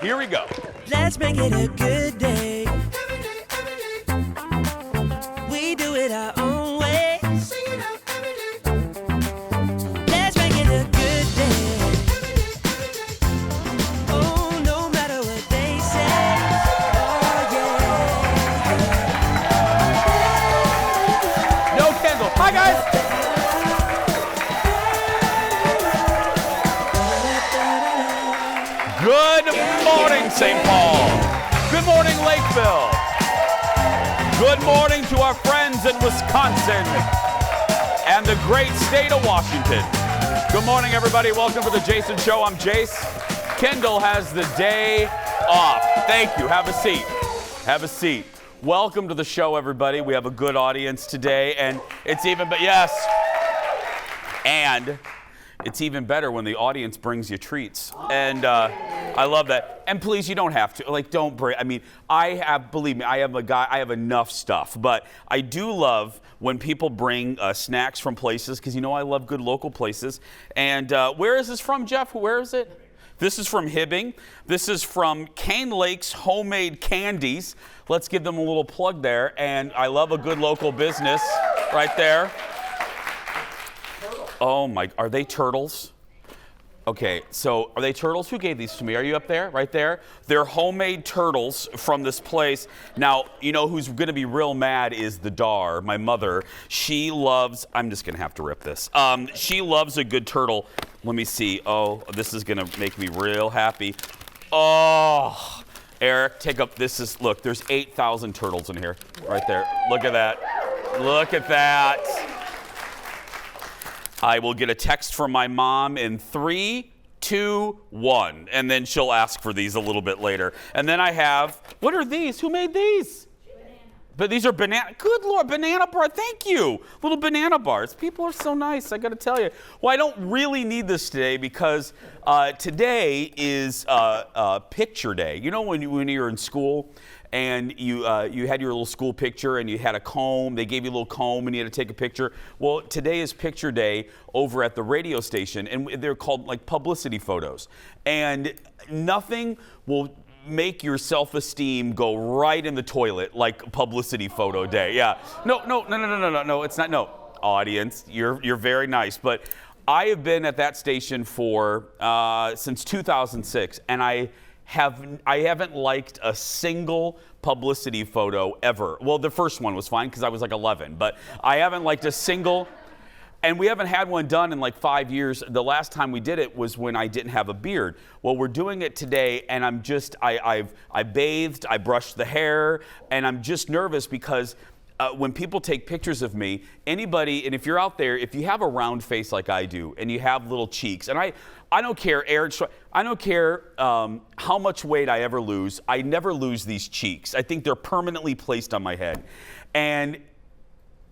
Here we go. Let's make it a good day. We do it our own way. Let's make it a good day. Oh, no matter what they say. Oh, yeah. No Kendall. Hi, guys. Good morning, St. Paul. Good morning, Lakeville. Good morning to our friends in Wisconsin and the great state of Washington. Good morning, everybody. Welcome to the Jason Show. I'm Jace. Kendall has the day off. Thank you. Have a seat. Have a seat. Welcome to the show, everybody. We have a good audience today, and it's even, and it's even better when the audience brings you treats. And I love that. And please, you don't have to. Like, don't bring, I mean, believe me, I have enough stuff. But I do love when people bring snacks from places, because you know I love good local places. And where is this from, Jeff? Where is it? This is from Hibbing. This is from Cane Lake's Homemade Candies. Let's give them a little plug there. And I love a good local business right there. Oh my, are they turtles? Okay, so are they turtles? Who gave these to me? Are you up there? Right there? They're homemade turtles from this place. Now, you know who's gonna be real mad is the Dar, my mother. She loves, I'm just gonna have to rip this. She loves a good turtle. Let me see. Oh, this is gonna make me real happy. Oh, Eric, take up, look, there's 8,000 turtles in here. Right there, look at that. Look at that. I will get a text from my mom in 3, 2, 1, and then she'll ask for these a little bit later. And then I have, what are these? Who made these? Banana. But these are banana, good Lord, banana bar, thank you. Little banana bars. People are so nice, I gotta tell you. Well, I don't really need this today because today is picture day. You know when you're in school, and you had your little school picture and you had a comb, they gave you a little comb and you had to take a picture. Well, today is picture day over at the radio station, and they're called like publicity photos. And nothing will make your self-esteem go right in the toilet like publicity photo day. Yeah, no, it's not, no. Audience, you're very nice, but I have been at that station for, since 2006, and I haven't liked a single publicity photo ever. Well, the first one was fine because I was like 11, but I haven't liked a single, and we haven't had one done in like 5 years. The last time we did it was when I didn't have a beard. Well, we're doing it today, and I'm just, I bathed, I brushed the hair, and I'm just nervous because when people take pictures of me, anybody, and if you're out there, if you have a round face like I do, and you have little cheeks, and I don't care, Eric, I don't care how much weight I ever lose, I never lose these cheeks. I think they're permanently placed on my head. And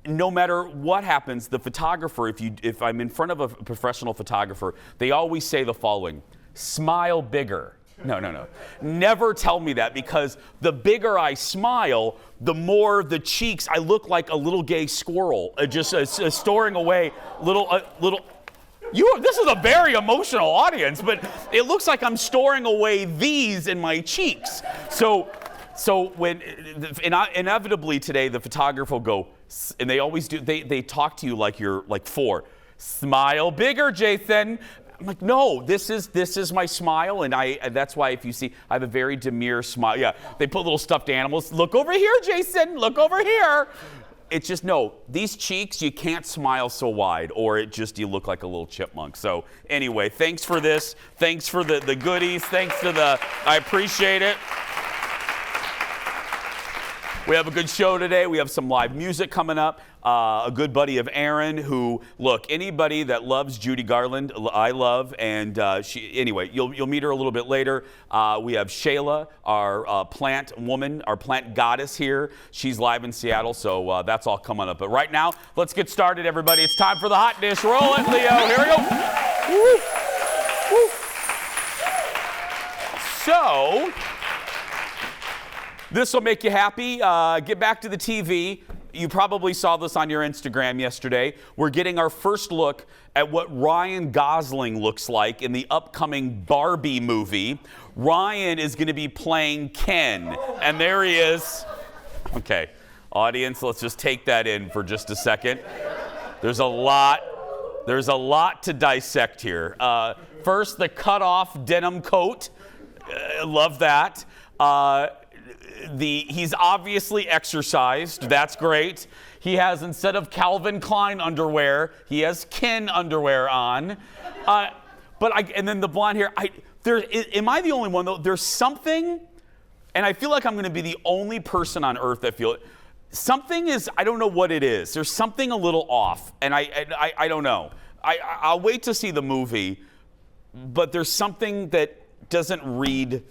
no matter what happens, the photographer, if I'm in front of a professional photographer, they always say the following: smile bigger. No. Never tell me that, because the bigger I smile, the more the cheeks, I look like a little gay squirrel, just storing away little. This is a very emotional audience, but it looks like I'm storing away these in my cheeks. So when inevitably today the photographer will go, and they always do, they talk to you like you're like 4. Smile bigger, Jason. I'm like, no, this is my smile, and that's why if you see, I have a very demure smile. Yeah, they put little stuffed animals. Look over here, Jason. Look over here. It's just, no, these cheeks, you can't smile so wide, or you look like a little chipmunk. So anyway, thanks for this. Thanks for the goodies. Thanks to I appreciate it. We have a good show today. We have some live music coming up. A good buddy of Aaron who, look, anybody that loves Judy Garland, I love. And anyway, you'll meet her a little bit later. We have Shayla, our plant woman, our plant goddess here. She's live in Seattle, so that's all coming up. But right now, let's get started, everybody. It's time for the hot dish. Roll it, Leo. Here we go. Woo. Woo. So, this will make you happy. Get back to the TV. You probably saw this on your Instagram yesterday. We're getting our first look at what Ryan Gosling looks like in the upcoming Barbie movie. Ryan is going to be playing Ken. And there he is. Okay, audience, let's just take that in for just a second. There's a lot to dissect here. First, the cut-off denim coat. Love that. He's obviously exercised. That's great. He has, instead of Calvin Klein underwear, he has Ken underwear on. And then the blonde hair. Am I the only one, though? There's something, and I feel like I'm going to be the only person on earth that feel it. Something is, I don't know what it is. There's something a little off, and I don't know. I'll wait to see the movie, but there's something that doesn't read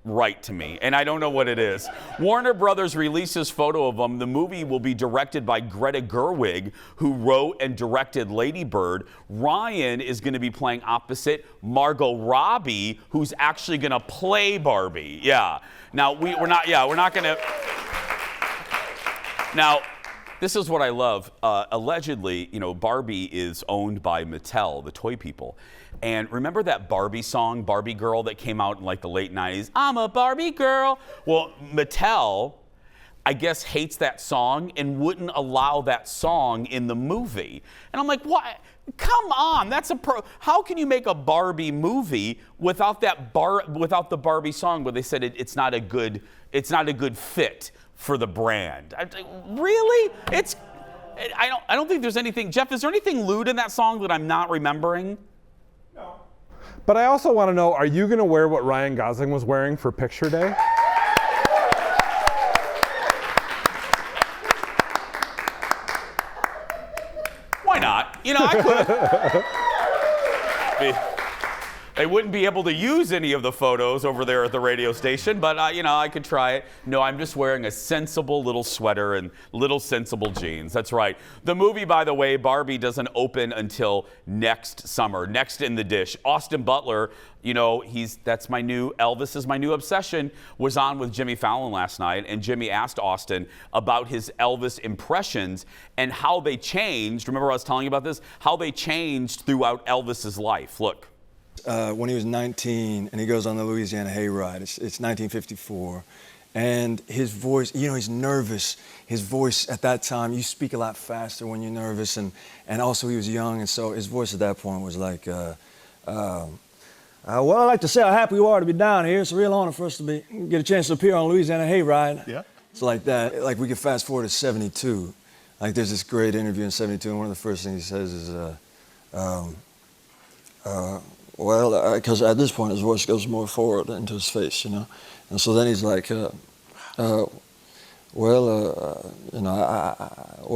right to me, and I don't know what it is. Warner Brothers releases photo of him. The movie will be directed by Greta Gerwig, who wrote and directed Lady Bird. Ryan is going to be playing opposite Margot Robbie, who's actually going to play Barbie. Yeah. Now we're not going to. Now, this is what I love. Allegedly, Barbie is owned by Mattel, the toy people. And remember that Barbie song, Barbie Girl, that came out in like the late 90s? I'm a Barbie girl. Well, Mattel, I guess, hates that song and wouldn't allow that song in the movie. And I'm like, what? Come on, how can you make a Barbie movie without without the Barbie song? Where they said it's not a good fit for the brand. Really? I don't think there's anything. Jeff, is there anything lewd in that song that I'm not remembering? No. But I also want to know, are you going to wear what Ryan Gosling was wearing for picture day? Why not? I could. They wouldn't be able to use any of the photos over there at the radio station, but I could try it. No, I'm just wearing a sensible little sweater and little sensible jeans. That's right. The movie, by the way, Barbie, doesn't open until next summer. Next in the dish, Austin Butler. That's my new Elvis is my new obsession. Was on with Jimmy Fallon last night, and Jimmy asked Austin about his Elvis impressions and how they changed. Remember I was telling you about this? How they changed throughout Elvis's life. Look. When he was 19 and he goes on the Louisiana hayride, it's 1954, and his voice, he's nervous. His voice at that time, you speak a lot faster when you're nervous, and also he was young, and so his voice at that point was like, well, I'd like to say how happy we are to be down here. It's a real honor for us to get a chance to appear on Louisiana hayride. Yeah. It's like that. Like we could fast forward to 72. Like there's this great interview in 72, and one of the first things he says is, well, because at this point his voice goes more forward into his face, and so then he's like, well,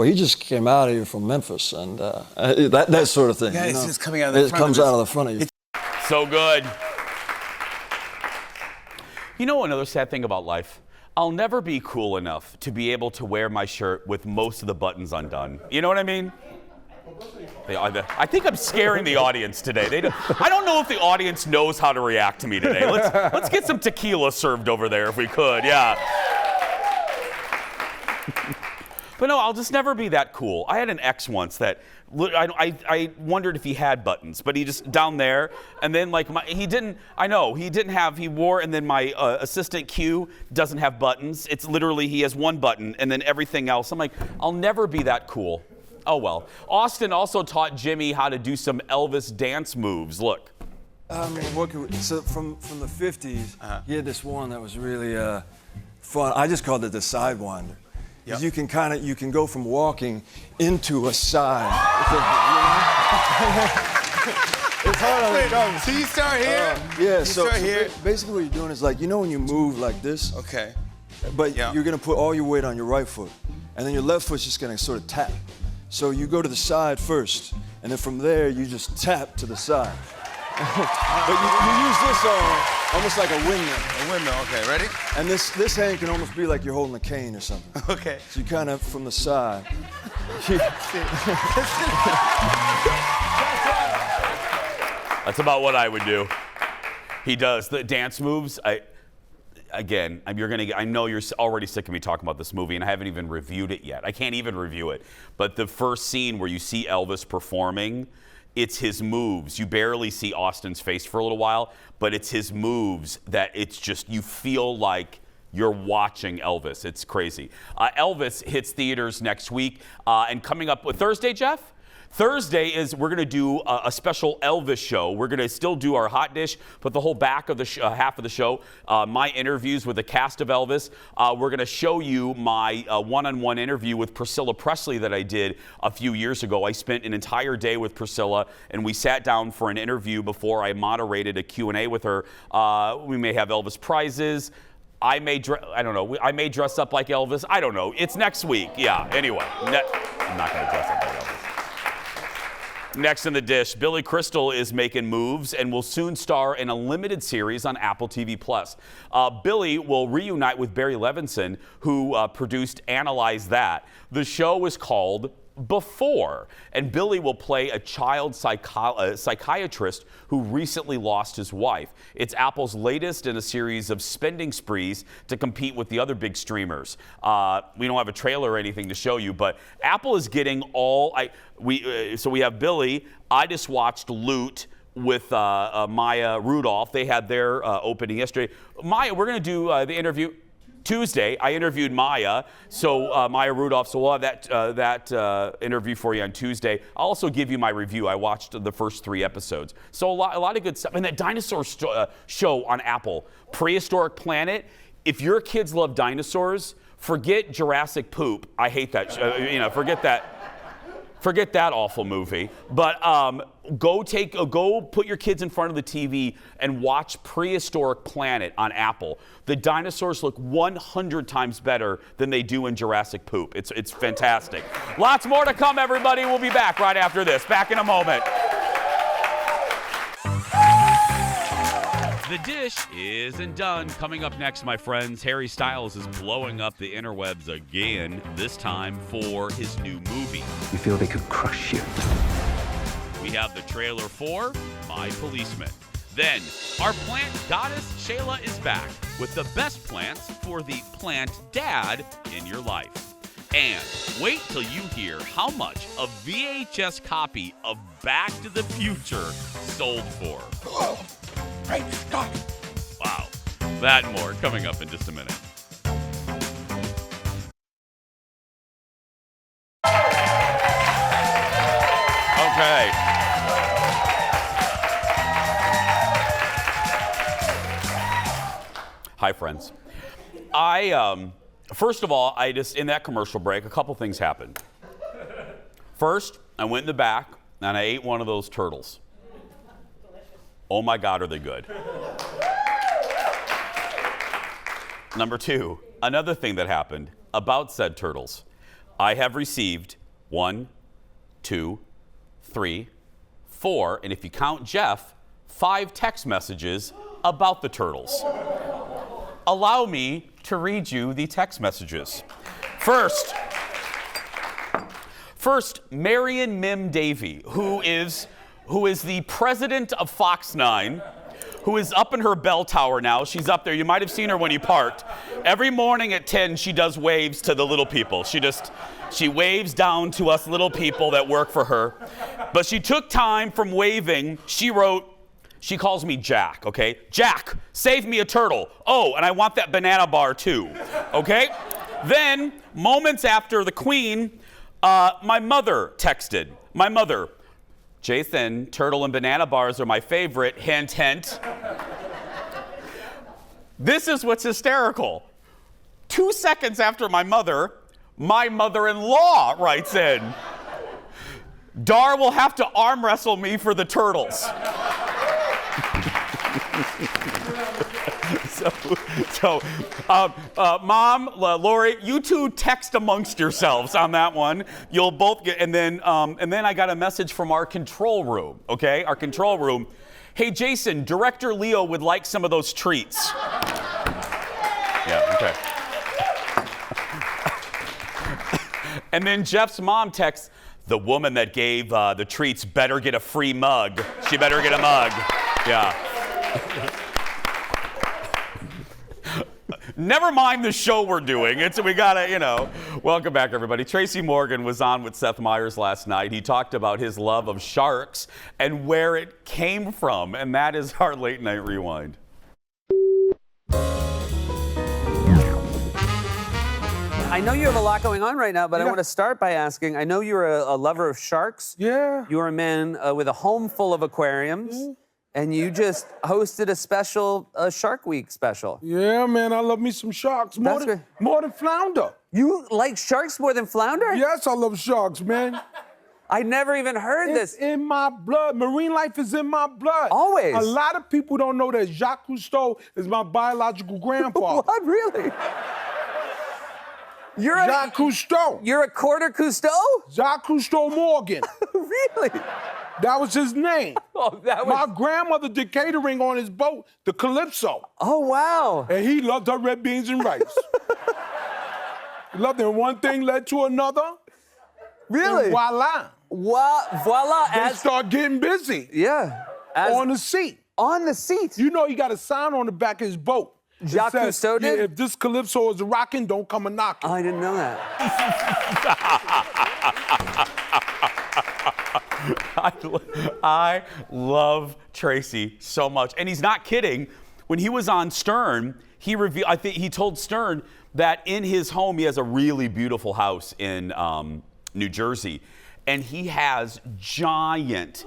he just came out of here from Memphis, and that sort of thing. Yeah, it's just coming out of the front. It comes out of the front of you. So good. Another sad thing about life, I'll never be cool enough to be able to wear my shirt with most of the buttons undone. You know what I mean? I think I'm scaring the audience today. I don't know if the audience knows how to react to me today. Let's get some tequila served over there if we could. Yeah. But no, I'll just never be that cool. I had an ex once that I wondered if he had buttons, but he just down there, and then he wore, and then my assistant Q doesn't have buttons. It's literally he has one button, and then everything else. I'm like, I'll never be that cool. Oh well. Austin also taught Jimmy how to do some Elvis dance moves. Look. So from the 50s, he had this one that was really fun. I just called it the Sidewinder. Yep. You can go from walking into a side. It's hard on the drum. So you start here? Start here. Basically what you're doing is when you move like this. Okay. But you're gonna put all your weight on your right foot, and then your left foot's just gonna sort of tap. So you go to the side first, and then from there you just tap to the side. But you use this almost like a windmill. A windmill, okay, ready? And this hand can almost be like you're holding a cane or something. Okay. So you kind of, from the side. That's about what I would do. He does the dance moves. I know you're already sick of me talking about this movie, and I haven't even reviewed it yet. I can't even review it. But the first scene where you see Elvis performing, it's his moves. You barely see Austin's face for a little while, but it's his moves that it's just, you feel like you're watching Elvis. It's crazy. Elvis hits theaters next week. And coming up with Thursday, Jeff? Thursday is we're going to do a special Elvis show. We're going to still do our hot dish, but the whole back of the half of the show, my interviews with the cast of Elvis. We're going to show you my one-on-one interview with Priscilla Presley that I did a few years ago. I spent an entire day with Priscilla, and we sat down for an interview before I moderated a Q&A with her. We may have Elvis prizes. I may dress up like Elvis. I don't know. It's next week. Yeah, anyway. I'm not going to dress up like Elvis. Next in the dish, Billy Crystal is making moves and will soon star in a limited series on Apple TV+. Billy will reunite with Barry Levinson, who produced Analyze That. The show is called Before, and Billy will play a child psychiatrist who recently lost his wife. It's Apple's latest in a series of spending sprees to compete with the other big streamers. We don't have a trailer or anything to show you, but Apple is getting all. So we have Billy. I just watched Loot with Maya Rudolph. They had their opening yesterday. Maya, we're going to do the interview Tuesday. I interviewed Maya, so Maya Rudolph, so we'll have that interview for you on Tuesday. I'll also give you my review. I watched the first 3 episodes. So a lot of good stuff. And that dinosaur show on Apple, Prehistoric Planet, if your kids love dinosaurs, forget Jurassic Poop. I hate that. Forget that. Forget that awful movie. But go put your kids in front of the TV and watch Prehistoric Planet on Apple. The dinosaurs look 100 times better than they do in Jurassic Poop. It's fantastic. Lots more to come, everybody. We'll be back right after this. Back in a moment. The dish isn't done. Coming up next, my friends, Harry Styles is blowing up the interwebs again, this time for his new movie. You feel they could crush you. We have the trailer for My Policeman. Then, our plant goddess, Shayla, is back with the best plants for the plant dad in your life. And wait till you hear how much a VHS copy of Back to the Future sold for. Oh, great Scott. Wow. That and more coming up in just a minute. Okay. Hi, friends. First of all, in that commercial break, a couple things happened. First, I went in the back and I ate one of those turtles. Oh my God, are they good. Number 2, another thing that happened about said turtles. I have received 1, 2, 3, 4, and if you count Jeff, 5 text messages about the turtles. Allow me to read you the text messages. First, Marion Mim Davey, who is the president of Fox 9, who is up in her bell tower now. She's up there. You might have seen her when you parked. Every morning at 10, she does waves to the little people. She waves down to us little people that work for her. But she took time from waving. She calls me Jack, okay? Jack, save me a turtle. Oh, and I want that banana bar too, okay? Then, moments after the Queen, my mother texted. My mother, Jason, turtle and banana bars are my favorite, hint, hint. This is what's hysterical. 2 seconds after my mother-in-law writes in, Dar will have to arm wrestle me for the turtles. Mom, Lori, you two text amongst yourselves on that one. You'll both get, and then I got a message from our control room. Okay, our control room. Hey, Jason, Director Leo would like some of those treats. Yeah. Okay. And then Jeff's mom texts, the woman that gave the treats better get a free mug. She better get a mug. Yeah. Never mind the show we're doing. We gotta, Welcome back, everybody. Tracy Morgan was on with Seth Meyers last night. He talked about his love of sharks and where it came from, and that is our late night rewind. I know you have a lot going on right now, but I want to start by asking, I know you're a lover of sharks. Yeah. You're a man with a home full of aquariums, and you just hosted a special Shark Week special. Yeah, man, I love me some sharks. More than flounder. You like sharks more than flounder? Yes, I love sharks, man. I never even heard It's this. in my blood. Marine life is in my blood. Always. A lot of people don't know that Jacques Cousteau is my biological grandfather. What, really? Jacques Cousteau. You're a quarter Cousteau? Jacques Cousteau Morgan. Really? That was his name. Oh, that was... My grandmother did catering on his boat, the Calypso. Oh, wow. And he loved her red beans and rice. He loved it. One thing led to another. Really? And voila. Voila. They start getting busy. Yeah. On the seat. On the seat? You know he got a sign on the back of his boat. Jacques Cousteau did? Yeah, if this Calypso is rocking, don't come a knocking. I didn't know that. I love Tracy so much. And he's not kidding. When he was on Stern, I think he told Stern that in his home, he has a really beautiful house in New Jersey. And he has giant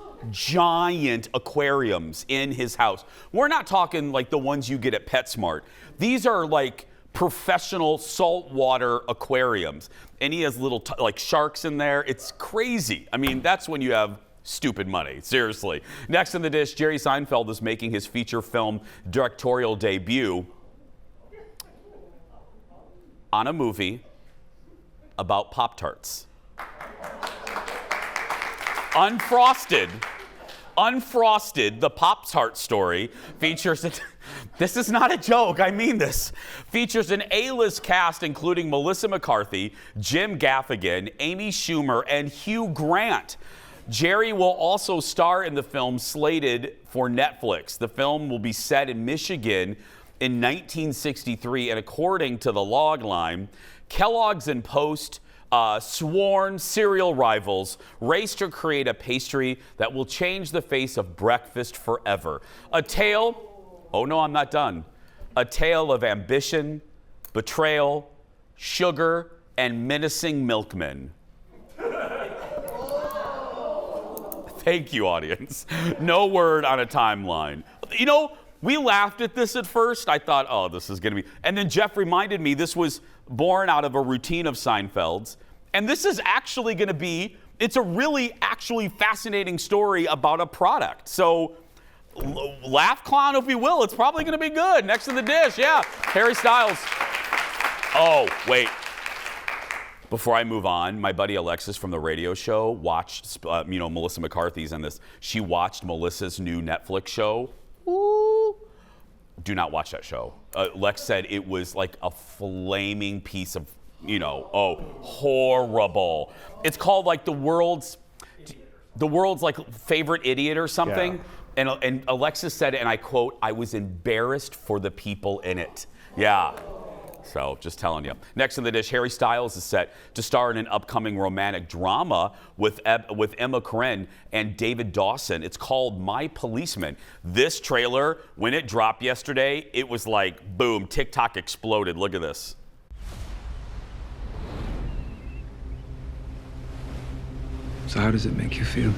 aquariums in his house. We're not talking like the ones you get at PetSmart. These are like professional saltwater aquariums. And he has little like sharks in there. It's crazy. I mean, that's when you have stupid money, seriously. Next on the dish, Jerry Seinfeld is making his feature film directorial debut on a movie about Pop-Tarts. Unfrosted, the Pop-Tart story features, this is not a joke, I mean this, features an A-list cast including Melissa McCarthy, Jim Gaffigan, Amy Schumer, and Hugh Grant. Jerry will also star in the film slated for Netflix. The film will be set in Michigan in 1963, and according to the logline, Kellogg's and Post sworn cereal rivals race to create a pastry that will change the face of breakfast forever. A tale, oh no, I'm not done. A tale of ambition, betrayal, sugar, and menacing milkmen. Thank you, audience. No word on a timeline. You know, we laughed at this at first. I thought, oh, this is going to be... And then Jeff reminded me this was born out of a routine of Seinfeld's. And this is actually going to be... It's a really actually fascinating story about a product. So laugh, clown, if you will. It's probably going to be good. Next in the dish, yeah. Harry Styles. Oh, wait. Before I move on, my buddy Alexis from the radio show watched, Melissa McCarthy's on this. She watched Melissa's new Netflix show. Ooh. Do not watch that show. Lex said it was like a flaming piece of, horrible. It's called like the world's like favorite idiot or something. Yeah. And Alexis said, and I quote, "I was embarrassed for the people in it." Yeah. So, just telling you. Next in the dish, Harry Styles is set to star in an upcoming romantic drama with Emma Corrin and David Dawson. It's called My Policeman. This trailer, when it dropped yesterday, it was like, boom, TikTok exploded. Look at this. So how does it make you feel?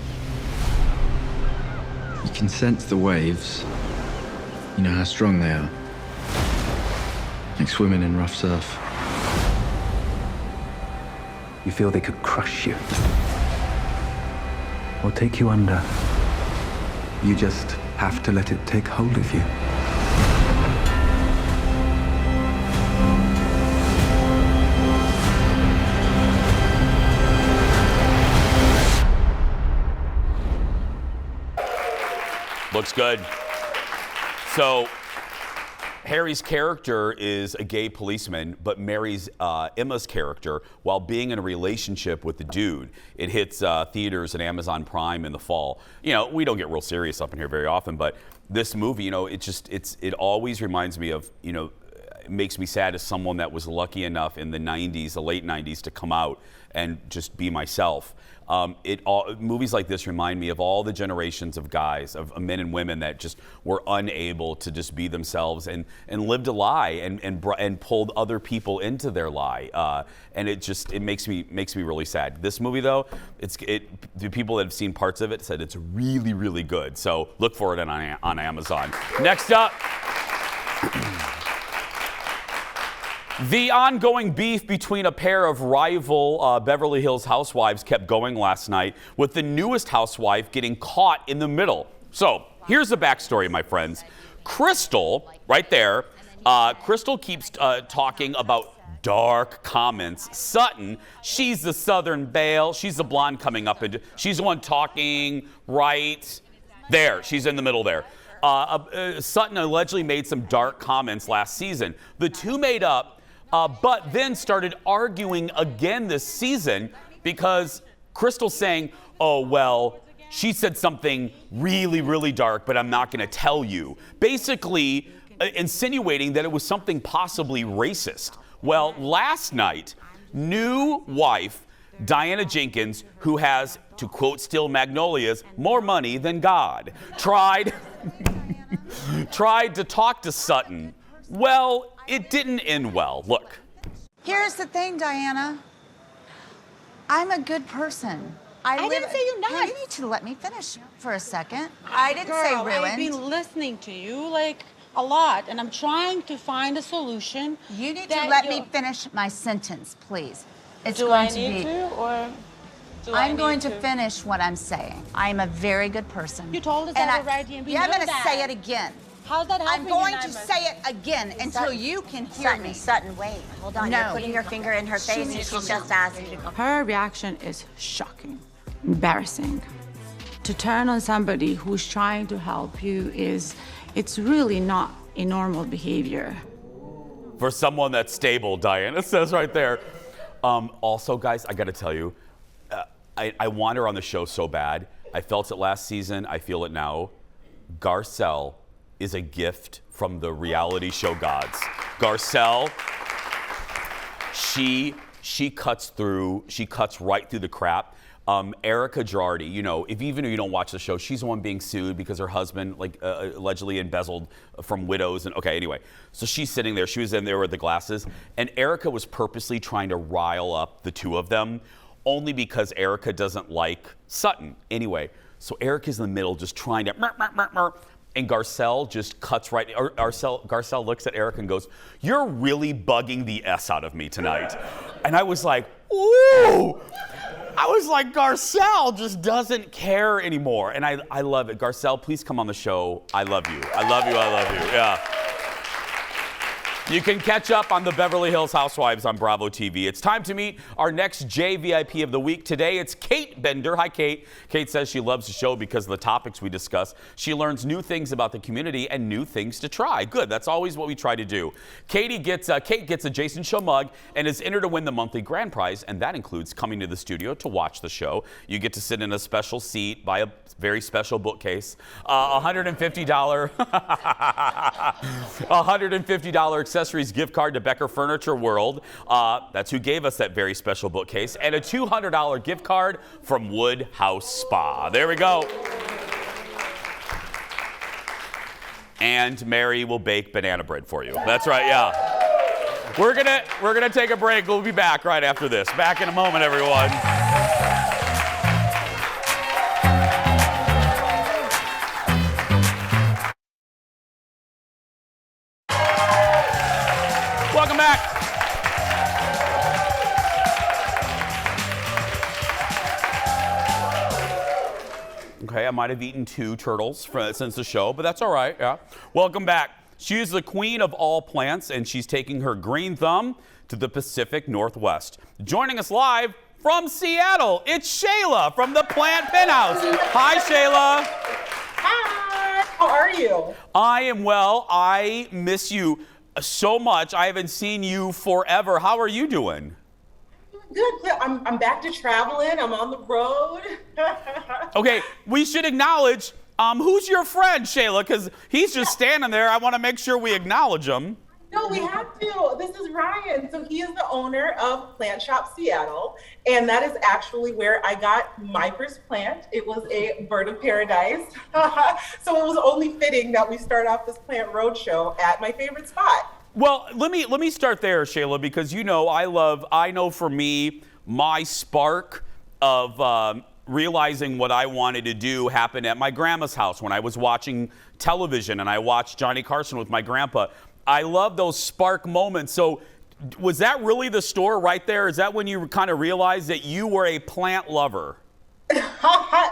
You can sense the waves. You know how strong they are. Like swimming in rough surf. You feel they could crush you. Or take you under. You just have to let it take hold of you. Looks good. So, Harry's character is a gay policeman, but marries Emma's character while being in a relationship with the dude. It hits theaters and Amazon Prime in the fall. You know, we don't get real serious up in here very often, but this movie, it always reminds me of, makes me sad as someone that was lucky enough in the 90s, the late 90s, to come out and just be myself. Movies like this remind me of all the generations of guys, of men and women that just were unable to just be themselves and lived a lie and pulled other people into their lie. And it makes me really sad. This movie though, the people that have seen parts of it said it's really, really good. So look for it on Amazon. Next up. The ongoing beef between a pair of rival Beverly Hills housewives kept going last night, with the newest housewife getting caught in the middle. So here's the backstory, my friends. Crystal, right there, Crystal keeps talking about dark comments. Sutton, she's the Southern Belle. She's the blonde coming up. She's the one talking right there. She's in the middle there. Sutton allegedly made some dark comments last season. The two made up, but then started arguing again this season because Crystal's saying, oh, well, she said something really, really dark, but I'm not going to tell you. Basically insinuating that it was something possibly racist. Well, last night, new wife Diana Jenkins, who has, to quote Still Magnolias, more money than God, tried to talk to Sutton. Well, it didn't end well. Look. Here's the thing, Diana. I'm a good person. I didn't say you're not. You need to let me finish for a second. I didn't say ruined. I've been listening to you like a lot, and I'm trying to find a solution. You need to let me finish my sentence, please. It's do going I need to, or do I I'm need going to to finish what I'm saying. I'm a very good person. You told us and that already, and we yeah, I'm know going to that. say it again. How's that I'm helping going you, to Naima? say it again until you can hear me. Sutton, wait. Hold on. No. You're putting your finger in her face and she's just asked you to go. Her reaction is shocking, embarrassing. To turn on somebody who's trying to help you it's really not a normal behavior. For someone that's stable, Diana says right there. Also, guys, I got to tell you, I want her on the show so bad. I felt it last season. I feel it now. Garcelle is a gift from the reality show gods. Garcelle, she cuts right through the crap. Erica Girardi, even if you don't watch the show, she's the one being sued because her husband allegedly embezzled from widows. And okay, anyway, so she's sitting there. She was in there with the glasses, and Erica was purposely trying to rile up the two of them, only because Erica doesn't like Sutton. Anyway, so Erica's in the middle, just trying to. And Garcelle just cuts right. Garcelle looks at Erica and goes, "You're really bugging the S out of me tonight." And I was like, "Ooh." I was like, Garcelle just doesn't care anymore. And I love it. Garcelle, please come on the show. I love you. I love you. I love you. Yeah. You can catch up on the Beverly Hills Housewives on Bravo TV. It's time to meet our next JVIP of the week. Today, it's Kate Bender. Hi, Kate. Kate says she loves the show because of the topics we discuss. She learns new things about the community and new things to try. Good. That's always what we try to do. Kate gets a Jason Show mug and is entered to win the monthly grand prize, and that includes coming to the studio to watch the show. You get to sit in a special seat by a very special bookcase. $150 accessories gift card to Becker Furniture World. That's who gave us that very special bookcase. And a $200 gift card from Wood House Spa. There we go. And Mary will bake banana bread for you. That's right, yeah. We're gonna take a break. We'll be back right after this. Back in a moment, everyone. Welcome back. Okay, I might have eaten 2 turtles since the show, but that's all right, yeah. Welcome back. She is the queen of all plants, and she's taking her green thumb to the Pacific Northwest. Joining us live from Seattle, it's Shayla from the Plant Penthouse. Hi, Shayla. Hi, how are you? I am well. I miss you so much. I haven't seen you forever. How are you doing? Good. I'm back to traveling. I'm on the road. Okay, we should acknowledge, who's your friend, Shayla? Because he's just standing there. I want to make sure we acknowledge him. No, we have to. This is Ryan. So he is the owner of Plant Shop Seattle, and that is actually where I got my first plant. It was a bird of paradise. So it was only fitting that we start off this plant roadshow at my favorite spot. Well, let me start there, Shayla, because I know for me, my spark of realizing what I wanted to do happened at my grandma's house when I was watching television and I watched Johnny Carson with my grandpa. I love those spark moments. So was that really the store right there? Is that when you kind of realized that you were a plant lover?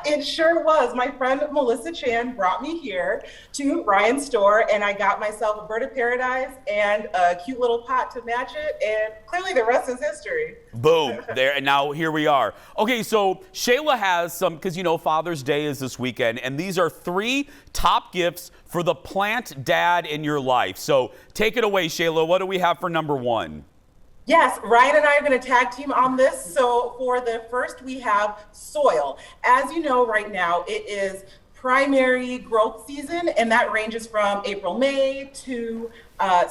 It sure was. My friend Melissa Chan brought me here to Ryan's store, and I got myself a bird of paradise and a cute little pot to match it, and clearly the rest is history. Boom. There, and now here we are. Okay, so Shayla has some, because Father's Day is this weekend, and these are 3 top gifts for the plant dad in your life. So take it away, Shayla. What do we have for number 1? Yes, Ryan and I are going to tag team on this. So for the first, we have soil. As you know, right now, it is primary growth season, and that ranges from April, May to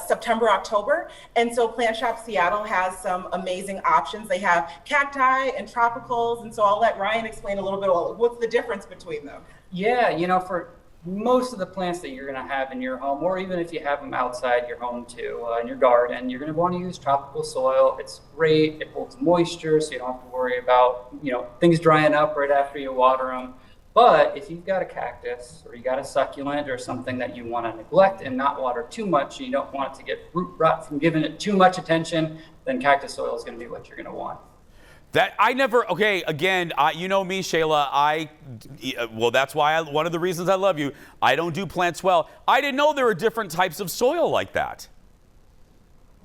September, October. And so Plant Shop Seattle has some amazing options. They have cacti and tropicals. And so I'll let Ryan explain a little bit about what's the difference between them. Yeah, for most of the plants that you're going to have in your home, or even if you have them outside your home too, in your garden, you're going to want to use tropical soil. It's great. It holds moisture, so you don't have to worry about, things drying up right after you water them. But if you've got a cactus or you got a succulent or something that you want to neglect and not water too much, you don't want it to get root rot from giving it too much attention, then cactus soil is going to be what you're going to want. You know me, Shayla, that's why one of the reasons I love you, I don't do plants well. I didn't know there were different types of soil like that.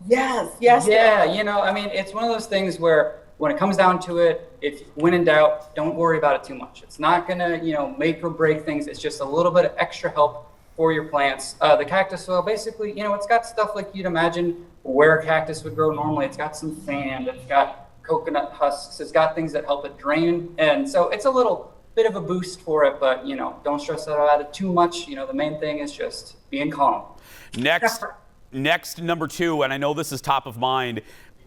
Yes. Yeah, it's one of those things where when it comes down to it, when in doubt, don't worry about it too much. It's not gonna, make or break things. It's just a little bit of extra help for your plants. The cactus soil, basically, it's got stuff like you'd imagine where a cactus would grow normally. It's got some sand, it's got coconut husks, it's got things that help it drain, and so it's a little bit of a boost for it, but don't stress out it too much. The main thing is just being calm. Next, number 2, and I know this is top of mind,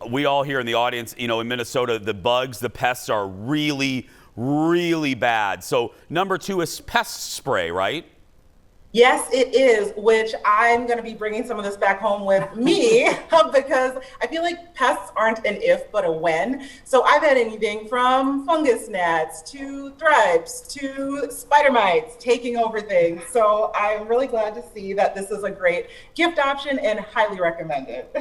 we all here in the audience, in Minnesota, the bugs, the pests are really, really bad. So number 2 is pest spray, right? Yes, it is, which I'm going to be bringing some of this back home with me because I feel like pests aren't an if, but a when. So I've had anything from fungus gnats to thrips to spider mites taking over things. So I'm really glad to see that this is a great gift option and highly recommend it.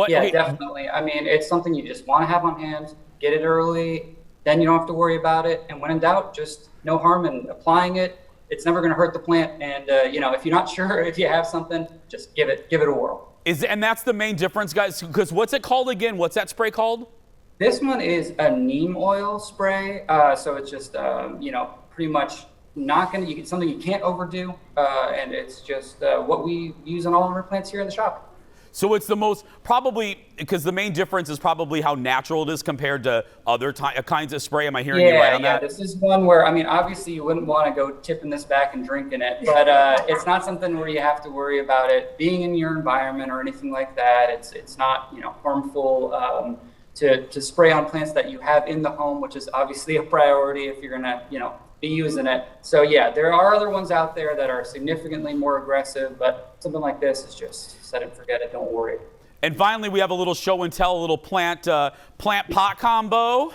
Yeah, definitely. It's something you just want to have on hand, get it early, then you don't have to worry about it. And when in doubt, just no harm in applying it. It's never going to hurt the plant, and if you're not sure if you have something, just give it a whirl. And that's the main difference, guys. Because what's it called again? What's that spray called? This one is a neem oil spray. So it's just pretty much not going to. It's something you can't overdo, and it's just what we use on all of our plants here in the shop. So it's the most, probably, because the main difference is probably how natural it is compared to other kinds of spray. Am I hearing you right on that? Yeah, this is one where, obviously you wouldn't want to go tipping this back and drinking it, but it's not something where you have to worry about it being in your environment or anything like that. It's not, harmful to spray on plants that you have in the home, which is obviously a priority if you're going to, be using it. So yeah, there are other ones out there that are significantly more aggressive, but something like this is just set and forget it, don't worry. And finally, we have a little show and tell, a little plant pot combo.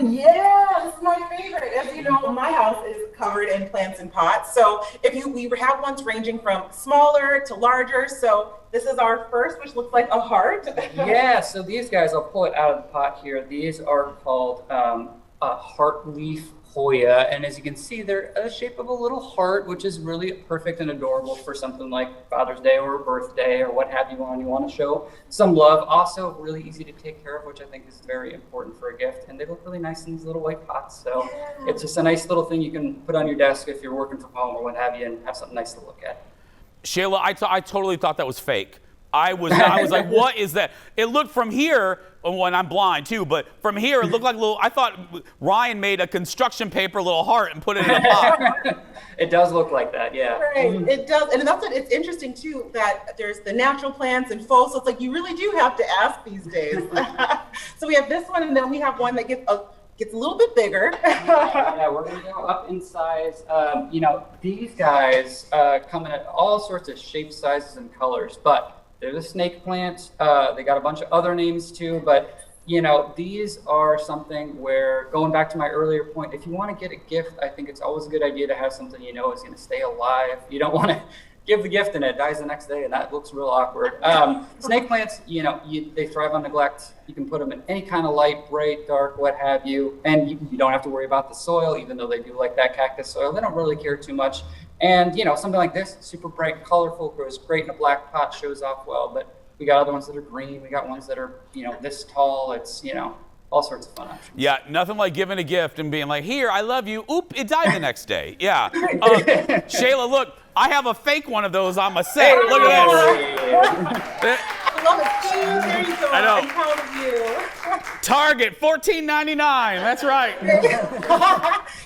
Yeah, this is my favorite. As you know, my house is covered in plants and pots. So we have ones ranging from smaller to larger. So this is our first, which looks like a heart. Yeah, so these guys, I'll pull it out of the pot here. These are called a heart leaf Hoya, and as you can see, they're the shape of a little heart, which is really perfect and adorable for something like Father's Day or a birthday or what have you on. You want to show some love. Also, really easy to take care of, which I think is very important for a gift. And they look really nice in these little white pots. So it's just a nice little thing you can put on your desk if you're working from home or what have you, and have something nice to look at. Shayla, I totally thought that was fake. I was like, what is that? It looked from here, when I'm blind too, but from here it looked like a little, I thought Ryan made a construction paper little heart and put it in a pot. It does look like that, yeah. Right, it does, and that's what it's interesting too, that there's the natural plants and faux, so it's like you really do have to ask these days. So we have this one, and then we have one that gets a little bit bigger. Yeah, we're gonna go up in size. You know, these guys come in all sorts of shapes, sizes, and colors, but they're the snake plant. They got a bunch of other names too, but you know, these are something where, going back to my earlier point, if you want to get a gift, I think it's always a good idea to have something you know is going to stay alive. You don't want to give the gift and it dies the next day, and that looks real awkward. Snake plants, you know, they thrive on neglect. You can put them in any kind of light, bright, dark, what have you, and you don't have to worry about the soil, even though they do like that cactus soil. They don't really care too much. And, you know, something like this, super bright, colorful, grows great in a black pot, shows off well, but we got other ones that are green. We got ones that are, you know, this tall. It's, you know, all sorts of fun options. Yeah, nothing like giving a gift and being like, here, I love you. Oop, it died the next day. Yeah. Shayla, look, I have a fake one of those on my set. Look at this. I love it. There you go. I know. I'm proud of you. Target, $14.99. That's right.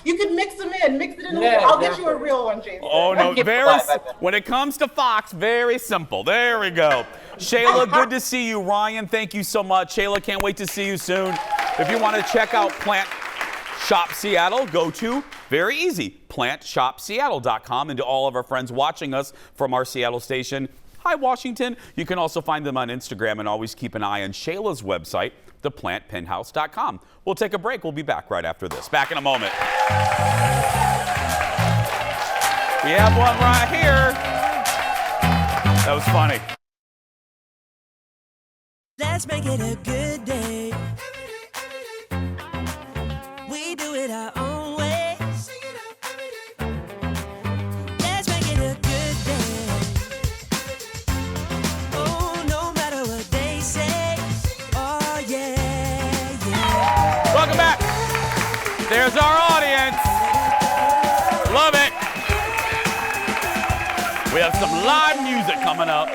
You can mix them in. Mix it in. Yeah, I'll get you a real one, Jason. Oh, no. When it comes to Fox, very simple. There we go. Shayla, good to see you. Ryan, thank you so much. Shayla, can't wait to see you soon. If you want to check out Plant Shop Seattle, go to, very easy, plantshopseattle.com. And to all of our friends watching us from our Seattle station, hi, Washington. You can also find them on Instagram, and always keep an eye on Shayla's website, theplantpenthouse.com. We'll take a break. We'll be back right after this. Back in a moment. We have one right here. That was funny. Let's make it a good day. We do it our own way. Let's make it a good day. Oh, no matter what they say. Oh, yeah, yeah. Welcome back. There's our audience. Love it. We have some live music coming up.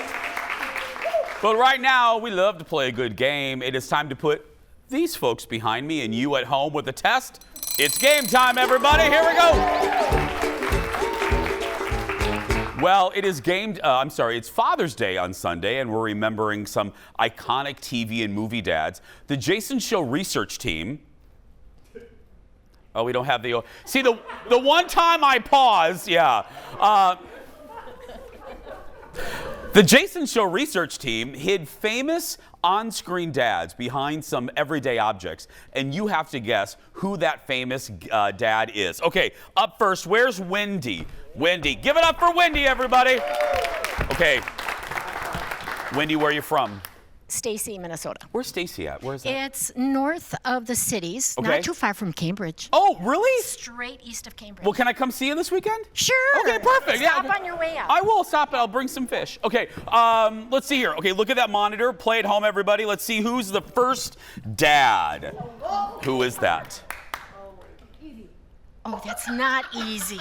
But right now, we love to play a good game. It is time to put these folks behind me and you at home with a test. It's game time, everybody. Here we go. Well, it is it's Father's Day on Sunday, and we're remembering some iconic TV and movie dads. The Jason Show research team. Oh, we don't have the... See, the one time I pause, yeah. The Jason Show research team hid famous on-screen dads behind some everyday objects, and you have to guess who that famous dad is. Okay, up first, where's Wendy? Wendy, give it up for Wendy, everybody. Okay, Wendy, where are you from? Stacy, Minnesota. Where's Stacy at? Where's that? It's north of the cities, Okay. not too far from Cambridge. Oh, really? Straight east of Cambridge. Well, can I come see you this weekend? Sure. Okay, perfect. Stop Yeah. on your way out. I will stop. I'll bring some fish. Okay, let's see here. Okay, look at that monitor. Play at home, everybody. Let's see who's the first dad. Who is that? Oh, that's not easy.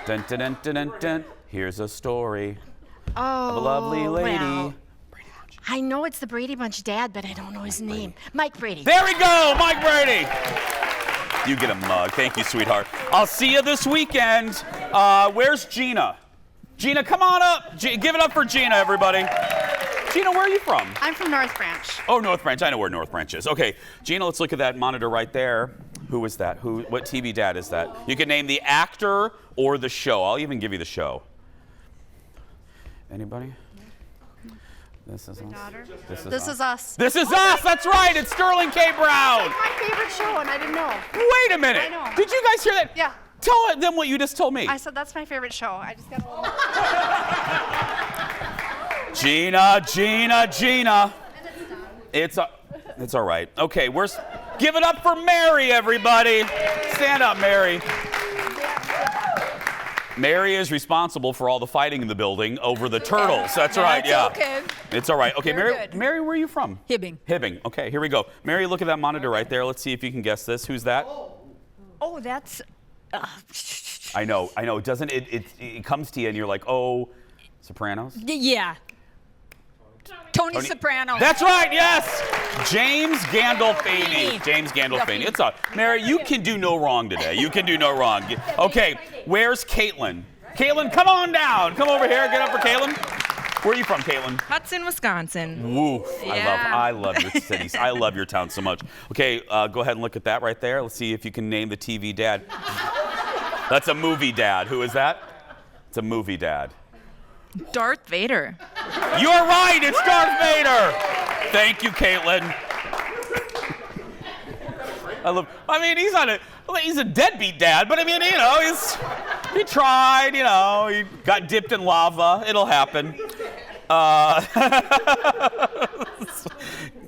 Dun, dun, dun, dun, dun, dun. Here's a story Oh, of a lovely lady. well, I know it's the Brady Bunch dad, but I don't know his name. Mike Brady. There we go, Mike Brady. You get a mug. Thank you, sweetheart. I'll see you this weekend. Where's Gina? Gina, come on up. Give it up for Gina, everybody. Gina, where are you from? I'm from North Branch. Oh, North Branch. I know where North Branch is. Okay, Gina, let's look at that monitor right there. Who is that? What TV dad is that? You can name the actor or the show. I'll even give you the show. Anybody? This is us. This is us. This is us. That's right. It's Sterling K. Brown. It's my favorite show, and I didn't know. Wait a minute. I know. Did you guys hear that? Yeah. Tell them what you just told me. I said that's my favorite show. I just got a little. Gina. It's all right. Okay, give it up for Mary, everybody. Stand up, Mary. Mary is responsible for all the fighting in the building over the turtles. That's right, yeah. Okay. It's all right. Okay, You're Mary, good. Where are you from? Hibbing. Hibbing. Okay, here we go. Mary, look at that monitor right there. Let's see if you can guess this. Who's that? Oh, that's. I know. Doesn't it comes to you and you're like, oh, Sopranos? Yeah. Tony Soprano. That's right, yes. James Gandolfini. James Gandolfini. It's Mary, you can do no wrong today. You can do no wrong. Okay, where's Caitlin? Caitlin, come on down. Come over here. Get up for Caitlin. Where are you from, Caitlin? Hudson, Wisconsin. Woo. Yeah. I love your cities. I love your town so much. Okay, go ahead and look at that right there. Let's see if you can name the TV dad. That's a movie dad. Who is that? It's a movie dad. Darth Vader. You're right. It's Darth Vader. Thank you, Caitlin. He's a deadbeat dad, but I mean, you know, he tried, you know, he got dipped in lava. It'll happen.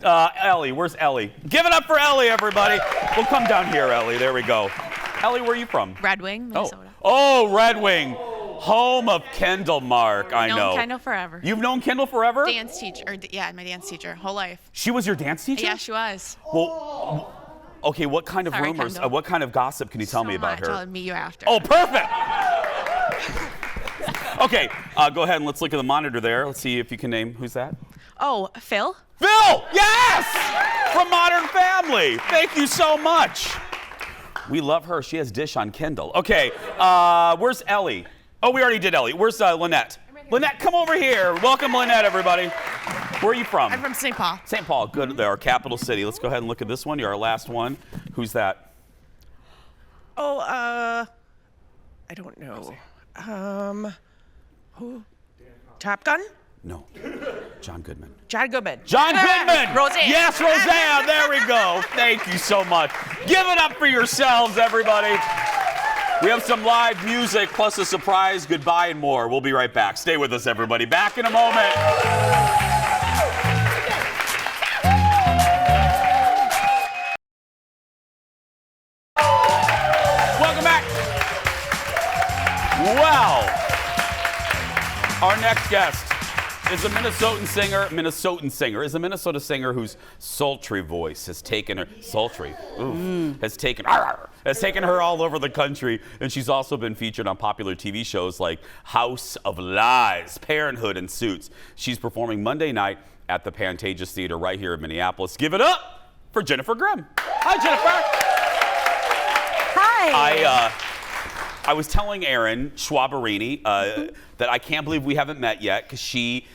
Ellie, where's Ellie? Give it up for Ellie, everybody. We'll come down here, Ellie. There we go. Ellie, where are you from? Red Wing, Minnesota. Oh, Red Wing. Home of Kendall Mark, I know. Known Kendall forever. You've known Kendall forever? Dance teacher, my dance teacher, whole life. She was your dance teacher? Yeah, she was. Well, okay, what kind of Sorry, rumors, Kendall. what kind of gossip can you tell me about her? I'll meet you after. Oh, perfect! Okay, go ahead and let's look at the monitor there. Let's see if you can name, who's that? Oh, Phil? Phil! Yes! From Modern Family. Thank you so much. We love her. She has Dish on Kindle. Okay, where's Ellie? Oh, we already did Ellie. Where's Lynette? Lynette, come over here. Welcome, Lynette, everybody. Where are you from? I'm from St. Paul. St. Paul, good. Our capital city. Let's go ahead and look at this one. You're our last one. Who's that? Oh, I don't know. Who? Top Gun? No. John Goodman. John Goodman. John Goodman! Roseanne. Yes, Roseanne. There we go. Thank you so much. Give it up for yourselves, everybody. We have some live music plus a surprise goodbye and more. We'll be right back. Stay with us, everybody. Back in a moment. Welcome back. Well, our next guest is a Minnesota singer whose sultry voice has taken her has taken her all over the country, and she's also been featured on popular TV shows like House of Lies, Parenthood, and Suits. She's performing Monday night at the Pantages Theater right here in Minneapolis. Give it up for Jennifer Grimm. Hi, Jennifer. Hi. I was telling Erin Schwaberini that I can't believe we haven't met yet because she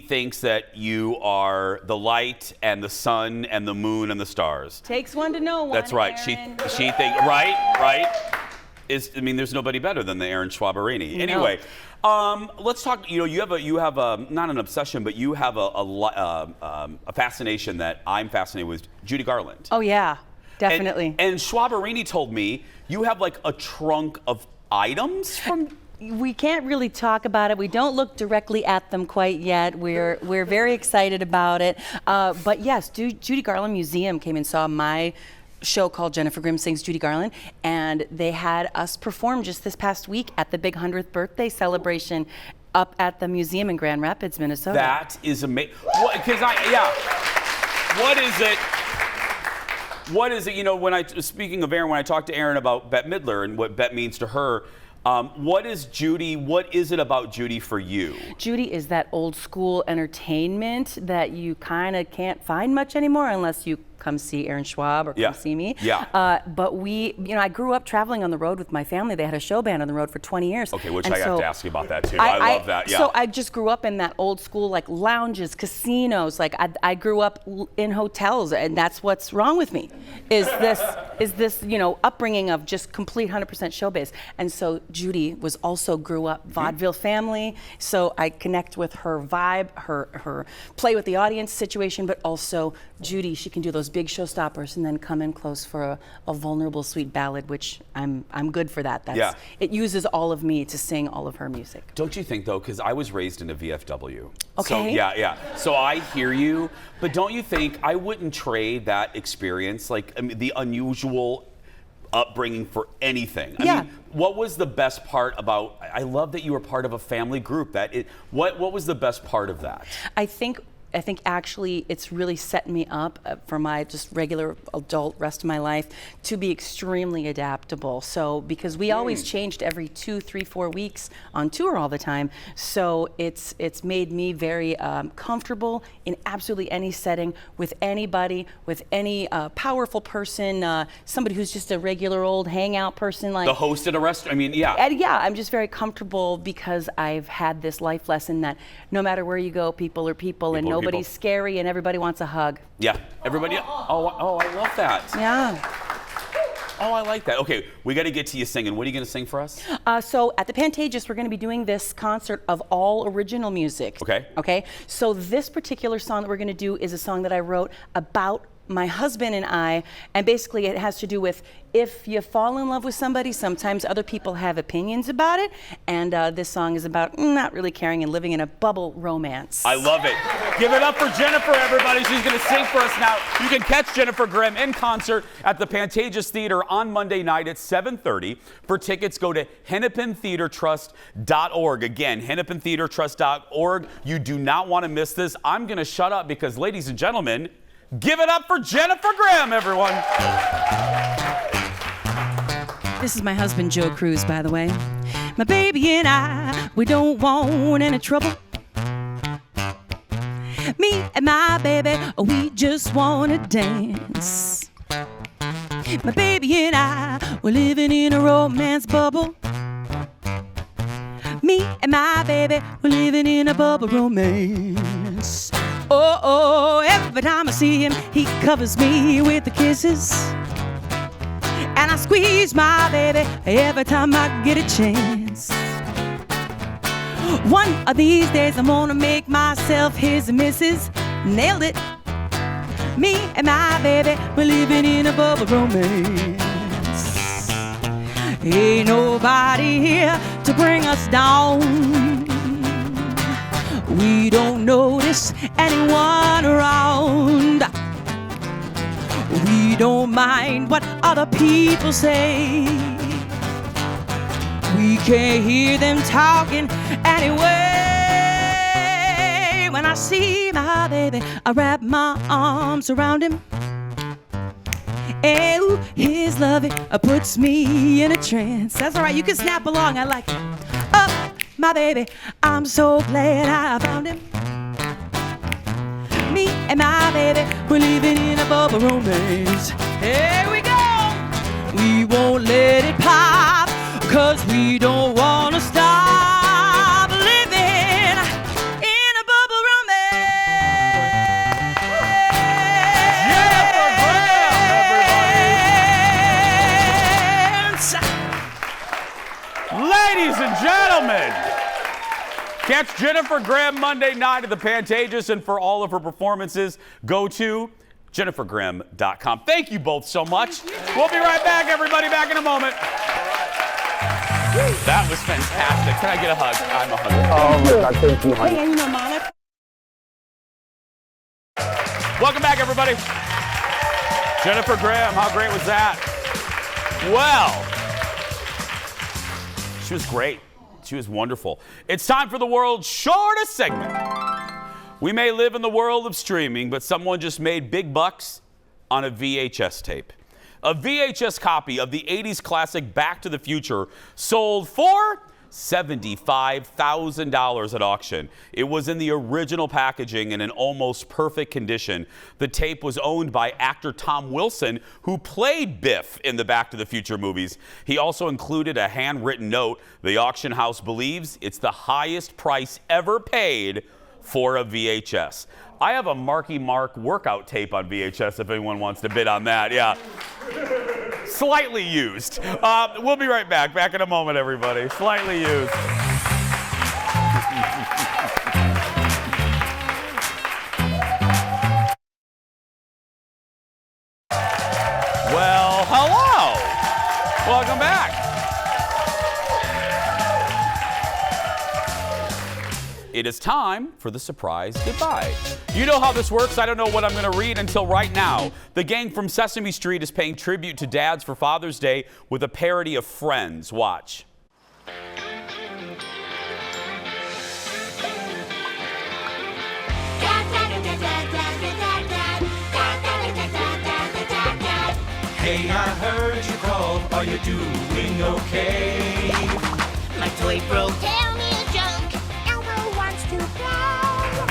thinks that you are the light and the sun and the moon and the stars. Takes one to know one. That's right. Erin. She thinks right. There's nobody better than the Erin Schwaberini. Anyway, let's talk. You know, you have a not an obsession, but you have a fascination that I'm fascinated with. Judy Garland. Oh yeah, definitely. And Schwaberini told me you have like a trunk of items from. We can't really talk about it. We don't look directly at them quite yet. We're very excited about it. But yes, Judy Garland Museum came and saw my show called Jennifer Grimm Sings Judy Garland, and they had us perform just this past week at the big 100th birthday celebration up at the museum in Grand Rapids, Minnesota. That is amazing. What is it? You know, speaking of Erin, when I talked to Erin about Bette Midler and what Bette means to her, what is it about Judy for you? Judy is that old school entertainment that you kind of can't find much anymore unless you come see Erin Schwab or come see me. Yeah. But I grew up traveling on the road with my family. They had a show band on the road for 20 years. Okay, which I have to ask you about that too. I love that. Yeah. So I just grew up in that old school, like lounges, casinos. Like I grew up in hotels, and that's what's wrong with me. Is this upbringing of just complete 100% showbiz. And so Judy grew up vaudeville family. So I connect with her vibe, her play with the audience situation, but also Judy, she can do those big showstoppers and then come in close for a vulnerable, sweet ballad, which I'm good for that. It uses all of me to sing all of her music. Don't you think though, because I was raised in a VFW. Okay. So, so I hear you, but don't you think I wouldn't trade that experience, the unusual upbringing for anything? I mean, what was the best part I love that you were part of a family group. What was the best part of that? I think think actually it's really set me up for my just regular adult rest of my life to be extremely adaptable. So because we always changed every 2, 3, 4 weeks on tour all the time, so it's made me very comfortable in absolutely any setting with anybody, with any powerful person, somebody who's just a regular old hangout person like The host at a restaurant. I mean, yeah. And yeah, I'm just very comfortable because I've had this life lesson that no matter where you go, people are people and nobody's scary and everybody wants a hug. Yeah. Everybody. Oh, I love that. Yeah. Oh, I like that. Okay, we got to get to you singing. What are you going to sing for us? So at the Pantages, we're going to be doing this concert of all original music. Okay. Okay. So this particular song that we're going to do is a song that I wrote about my husband and I, and basically it has to do with if you fall in love with somebody, sometimes other people have opinions about it, and this song is about not really caring and living in a bubble romance. I love it. Give it up for Jennifer, everybody. She's going to sing for us now. You can catch Jennifer Graham in concert at the Pantages Theater on Monday night at 7:30. For tickets, go to hennepintheatertrust.org. Again, hennepintheatertrust.org. You do not want to miss this. I'm going to shut up because, ladies and gentlemen, give it up for Jennifer Graham, everyone. This is my husband, Joe Cruz, by the way. My baby and I, we don't want any trouble. Me and my baby, we just want to dance. My baby and I, we're living in a romance bubble. Me and my baby, we're living in a bubble romance. Oh, every time I see him, he covers me with the kisses. And I squeeze my baby every time I get a chance. One of these days I'm gonna make myself his missus. Nailed it. Me and my baby, we're living in a bubble romance. Ain't nobody here to bring us down. We don't notice anyone around. We don't mind what other people say. We can't hear them talking anyway. When I see my baby, I wrap my arms around him. And his loving puts me in a trance. That's all right, you can snap along, I like it. Oh, my baby, I'm so glad I found him. Me and my baby, we're living in a bubble romance. Here we go. We won't let it pop, 'cause we don't want to stop living in a bubble romance. Jennifer Graham, everybody. Ladies and gentlemen, catch Jennifer Graham Monday night at the Pantages, and for all of her performances, go to jennifergraham.com. Thank you both so much. We'll be right back, everybody, back in a moment. That was fantastic. Can I get a hug? I'm a hugger. Oh my God, thank you, honey. Hey, and you know, Monica. Welcome back, everybody. Jennifer Graham, how great was that? Well, she was great. She was wonderful. It's time for the world's shortest segment. We may live in the world of streaming, but someone just made big bucks on a VHS tape. A VHS copy of the 80s classic Back to the Future sold for $75,000 at auction. It was in the original packaging in an almost perfect condition. The tape was owned by actor Tom Wilson, who played Biff in the Back to the Future movies. He also included a handwritten note. The auction house believes it's the highest price ever paid for a VHS. I have a Marky Mark workout tape on VHS if anyone wants to bid on that. Yeah. Slightly used. We'll be right back. Back in a moment, everybody. Slightly used. Well, hello. Welcome back. It is time for the surprise goodbye. You know how this works. I don't know what I'm going to read until right now. The gang from Sesame Street is paying tribute to dads for Father's Day with a parody of Friends. Watch. Cat Hey, I heard you called. Are you doing okay? My toy broke. Tell me a joke. Elmo wants to play.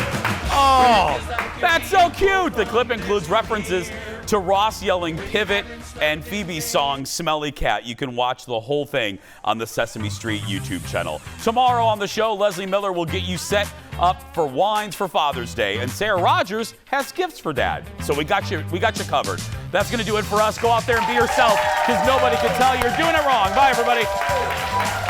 Oh, that's so cute. The clip includes references to Ross yelling pivot and Phoebe's song Smelly Cat. You can watch the whole thing on the Sesame Street YouTube channel. Tomorrow on the show, Leslie Miller will get you set up for wines for Father's Day, and Sarah Rogers has gifts for Dad. So we got you covered. That's going to do it for us. Go out there and be yourself, because nobody can tell you're doing it wrong. Bye, everybody.